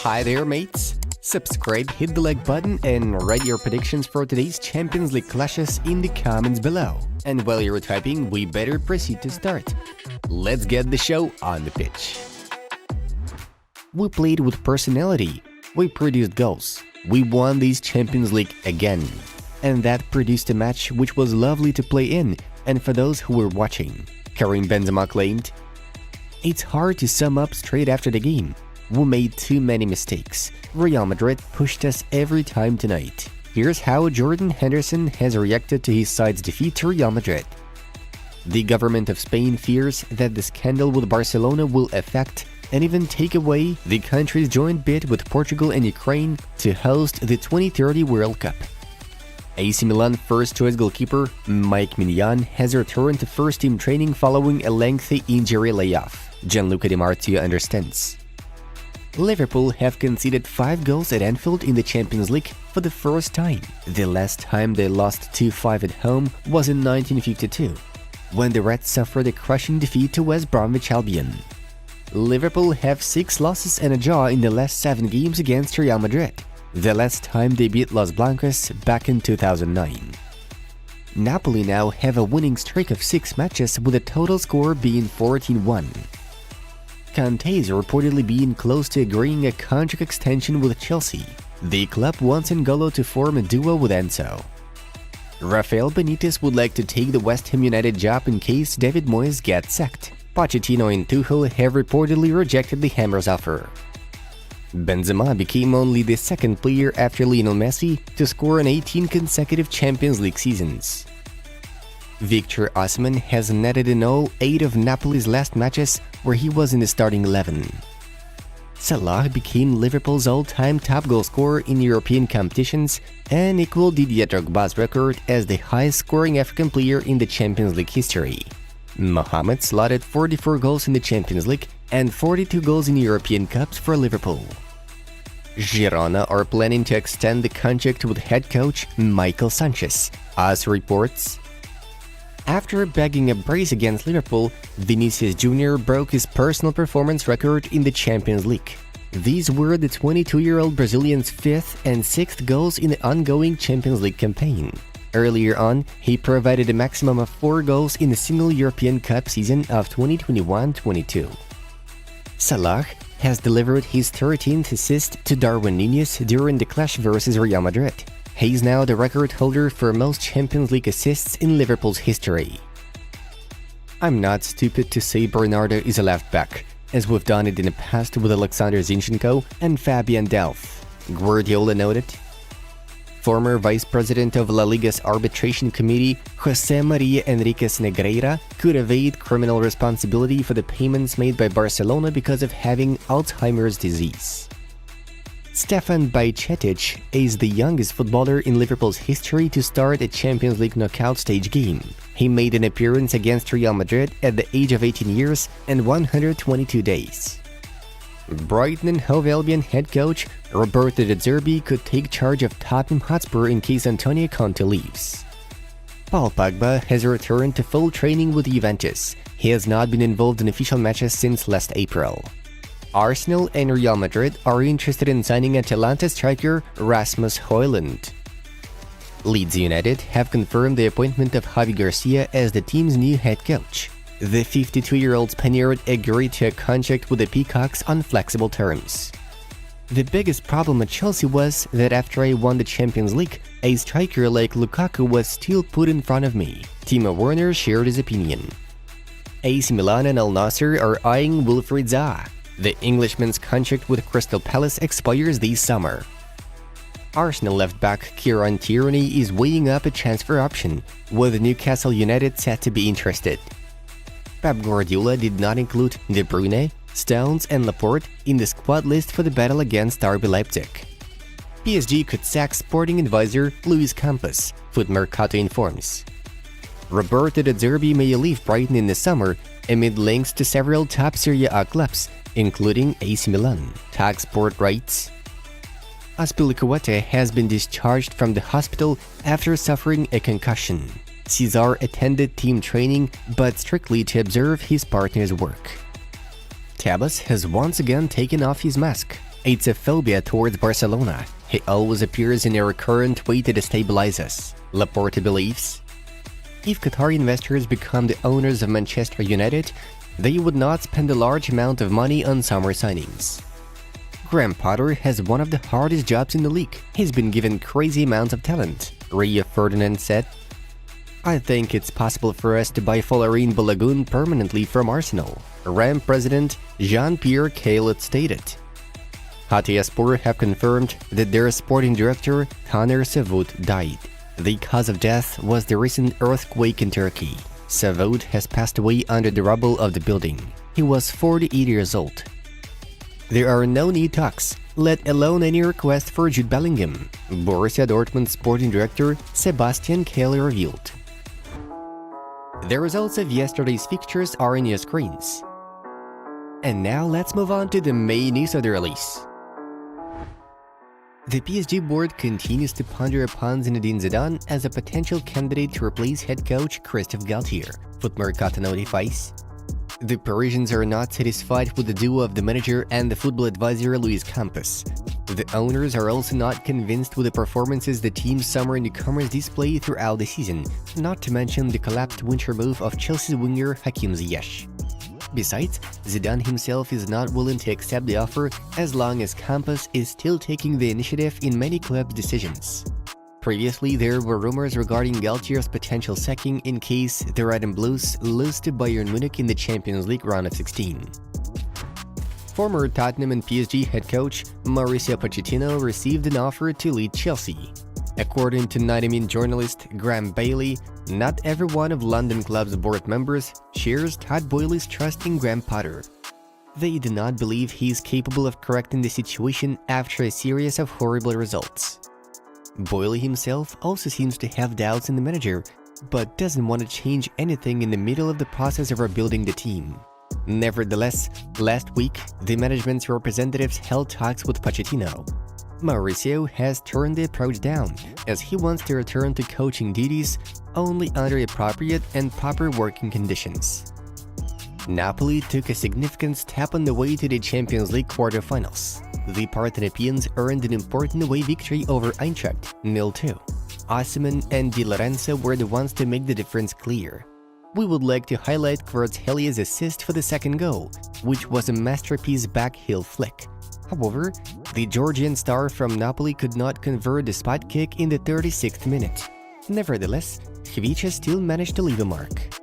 Hi there, mates! Subscribe, hit the like button, and write your predictions for today's Champions League clashes in the comments below. And while you're typing, we better proceed to start. Let's get the show on the pitch. We played with personality, we produced goals, we won this Champions League again. And that produced a match which was lovely to play in, and for those who were watching. Karim Benzema claimed, "It's hard to sum up straight after the game. We made too many mistakes. Real Madrid pushed us every time tonight." Here's how Jordan Henderson has reacted to his side's defeat to Real Madrid. The government of Spain fears that the scandal with Barcelona will affect and even take away the country's joint bid with Portugal and Ukraine to host the 2030 World Cup. AC Milan first-choice goalkeeper Mike Mignon has returned to first-team training following a lengthy injury layoff, Gianluca Di Marzio understands. Liverpool have conceded 5 goals at Anfield in the Champions League for the first time. The last time they lost 2-5 at home was in 1952, when the Reds suffered a crushing defeat to West Bromwich Albion. Liverpool have 6 losses and a draw in the last 7 games against Real Madrid, the last time they beat Los Blancos back in 2009. Napoli now have a winning streak of 6 matches with a total score being 14-1. Conte is reportedly being close to agreeing a contract extension with Chelsea. The club wants N'Golo to form a duo with Enzo. Rafael Benitez would like to take the West Ham United job in case David Moyes gets sacked. Pochettino and Tuchel have reportedly rejected the Hammers' offer. Benzema became only the second player after Lionel Messi to score in 18 consecutive Champions League seasons. Victor Osimhen has netted in all 8 of Napoli's last matches where he was in the starting 11. Salah became Liverpool's all-time top goal scorer in European competitions and equaled Didier Drogba's record as the highest-scoring African player in the Champions League history. Mohamed slotted 44 goals in the Champions League and 42 goals in European Cups for Liverpool. Girona are planning to extend the contract with head coach Michael Sanchez, AS reports. After bagging a brace against Liverpool, Vinicius Jr. broke his personal performance record in the Champions League. These were the 22-year-old Brazilian's 5th and 6th goals in the ongoing Champions League campaign. Earlier on, he provided a maximum of 4 goals in a single European Cup season of 2021-22. Salah has delivered his 13th assist to Darwin Núñez during the clash versus Real Madrid. He's now the record holder for most Champions League assists in Liverpool's history. "I'm not stupid to say Bernardo is a left back, as we've done it in the past with Alexander Zinchenko and Fabian Delph," Guardiola noted. Former Vice President of La Liga's arbitration committee, José María Enríquez Negreira, could evade criminal responsibility for the payments made by Barcelona because of having Alzheimer's disease. Stefan Bajcetic is the youngest footballer in Liverpool's history to start a Champions League knockout stage game. He made an appearance against Real Madrid at the age of 18 years and 122 days. Brighton and Hove Albion head coach Roberto De Zerbi could take charge of Tottenham Hotspur in case Antonio Conte leaves. Paul Pogba has returned to full training with Juventus. He has not been involved in official matches since last April. Arsenal and Real Madrid are interested in signing Atalanta striker Rasmus Højlund. Leeds United have confirmed the appointment of Javi Garcia as the team's new head coach. The 52-year-old Spaniard agreed to a contract with the Peacocks on flexible terms. The biggest problem at Chelsea was that after I won the Champions League, a striker like Lukaku was still put in front of me, Timo Werner shared his opinion. AC Milan and Al Nassr are eyeing Wilfried Zaha. The Englishman's contract with Crystal Palace expires this summer. Arsenal left-back Kieran Tierney is weighing up a transfer option, with Newcastle United set to be interested. Pep Guardiola did not include De Bruyne, Stones and Laporte in the squad list for the battle against RB Leipzig. PSG could sack sporting advisor Luis Campos, Foot Mercato informs. Roberto De Zerbi may leave Brighton in the summer amid links to several top Serie A clubs, including AC Milan, Tag Sport writes. Azpilicueta has been discharged from the hospital after suffering a concussion. Cesar attended team training, but strictly to observe his partner's work. Tebas has once again taken off his mask. It's a phobia towards Barcelona. He always appears in a recurrent way to destabilize us, Laporta believes. If Qatari investors become the owners of Manchester United, they would not spend a large amount of money on summer signings. Graham Potter has one of the hardest jobs in the league. He's been given crazy amounts of talent, Rio Ferdinand said. I think it's possible for us to buy Folarin Balogun permanently from Arsenal, RAM president Jean-Pierre Caillat stated. Hatayspor have confirmed that their sporting director Taner Savut died. The cause of death was the recent earthquake in Turkey. Savut has passed away under the rubble of the building. He was 48 years old. There are no new talks, let alone any request for Jude Bellingham, Borussia Dortmund sporting director Sebastian Kehl revealed. The results of yesterday's fixtures are on your screens. And now let's move on to the main news of the release. The PSG board continues to ponder upon Zinedine Zidane as a potential candidate to replace head coach Christophe Galtier, Footmercato notifies. The Parisians are not satisfied with the duo of the manager and the football advisor Luis Campos. The owners are also not convinced with the performances the team's summer newcomers display throughout the season, not to mention the collapsed winter move of Chelsea's winger Hakim Ziyech. Besides, Zidane himself is not willing to accept the offer as long as Campos is still taking the initiative in many clubs' decisions. Previously, there were rumors regarding Galtier's potential sacking in case the Red and Blues lose to Bayern Munich in the Champions League round of 16. Former Tottenham and PSG head coach Mauricio Pochettino received an offer to lead Chelsea. According to 90min journalist Graham Bailey, not every one of London club's board members shares Todd Boehly's trust in Graham Potter. They do not believe he is capable of correcting the situation after a series of horrible results. Boehly himself also seems to have doubts in the manager, but doesn't want to change anything in the middle of the process of rebuilding the team. Nevertheless, last week, the management's representatives held talks with Pochettino. Mauricio has turned the approach down, as he wants to return to coaching duties only under appropriate and proper working conditions. Napoli took a significant step on the way to the Champions League quarterfinals. The Partenopeans earned an important away victory over Eintracht, 0-2. Osimhen and Di Lorenzo were the ones to make the difference clear. We would like to highlight Kvaratskhelia assist for the second goal, which was a masterpiece backheel flick. However, the Georgian star from Napoli could not convert the spot kick in the 36th minute. Nevertheless, Khvicha still managed to leave a mark.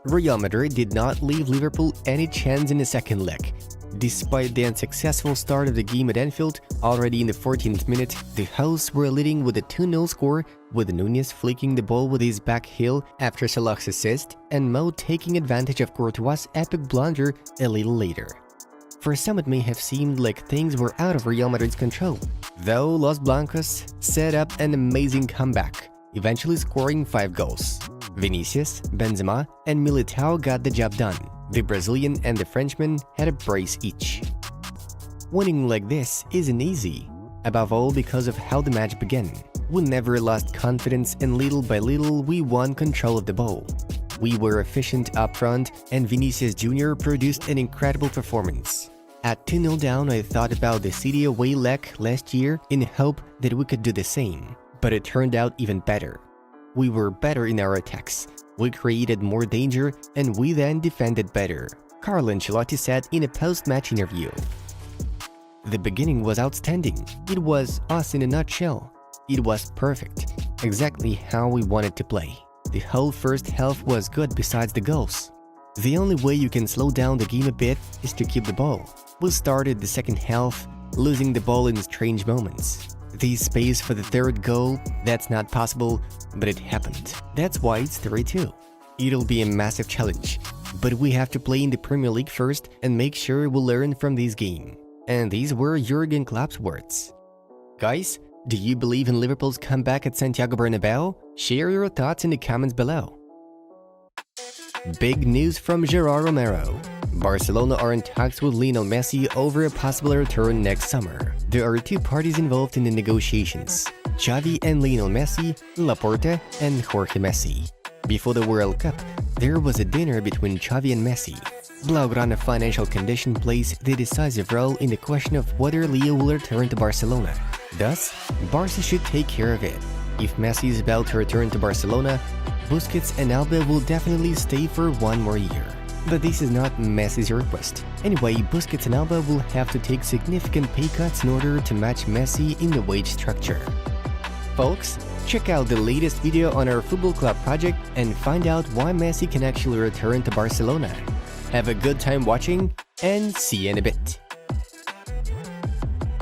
Real Madrid did not leave Liverpool any chance in the second leg. Despite the unsuccessful start of the game at Anfield, already in the 14th minute, the hosts were leading with a 2-0 score, with Nunez flicking the ball with his back heel after Salah's assist, and Mo taking advantage of Courtois' epic blunder a little later. For some, it may have seemed like things were out of Real Madrid's control, though Los Blancos set up an amazing comeback, eventually scoring 5 goals. Vinicius, Benzema, and Militao got the job done. The Brazilian and the Frenchman had a brace each. Winning like this isn't easy, above all because of how the match began. We never lost confidence, and little by little we won control of the ball. We were efficient up front, and Vinicius Jr. produced an incredible performance. At 2-0 down, I thought about the City away leg last year in hope that we could do the same, but it turned out even better. We were better in our attacks, we created more danger, and we then defended better, Carlo Ancelotti said in a post-match interview. The beginning was outstanding. It was us in a nutshell. It was perfect, exactly how we wanted to play. The whole first half was good besides the goals. The only way you can slow down the game a bit is to keep the ball. We started the second half losing the ball in strange moments. The space for the third goal, that's not possible, but it happened. That's why it's 3-2. It'll be a massive challenge, but we have to play in the Premier League first and make sure we learn from this game. And these were Jurgen Klopp's words. Guys, do you believe in Liverpool's comeback at Santiago Bernabeu? Share your thoughts in the comments below. Big news from Gerard Romero. Barcelona are in talks with Lionel Messi over a possible return next summer. There are 2 parties involved in the negotiations: Xavi and Lionel Messi, Laporta and Jorge Messi. Before the World Cup, there was a dinner between Xavi and Messi. Blaugrana financial condition plays the decisive role in the question of whether Leo will return to Barcelona. Thus, Barca should take care of it. If Messi is about to return to Barcelona, Busquets and Alba will definitely stay for one more year. But this is not Messi's request. Anyway, Busquets and Alba will have to take significant pay cuts in order to match Messi in the wage structure. Folks, check out the latest video on our football club project and find out why Messi can actually return to Barcelona. Have a good time watching, and see you in a bit.